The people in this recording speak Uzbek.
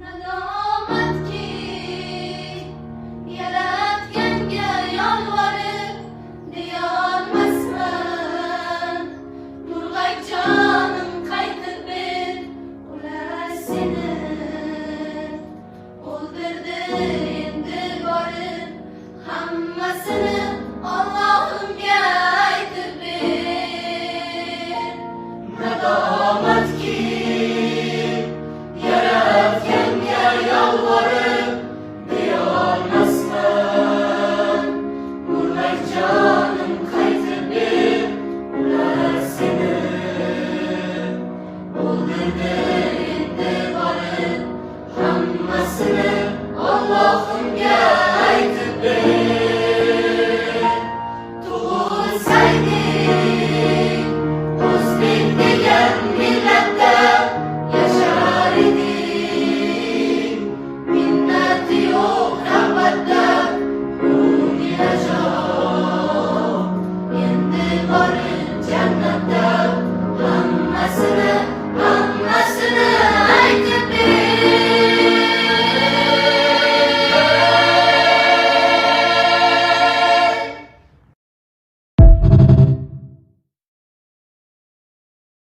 Nadomatki yaratganga yolvorib deyolmasman. Nurg'ay jonim qaytib ber, ular seni o'ldirdi endi borib, hammasini Allohimga aytib ber. Nadomatki yaratganga yolvorib deyolmasman. Nurg'ay jonim qaytib ber, ular seni o'ldirdi endi borib, hammasini Allohimga aytib ber. Tug'ilsayding o'zbek degan millatda yashar eding. Minnati yo'q rag'batda ruhi najot. Endi borib jannatda hammasini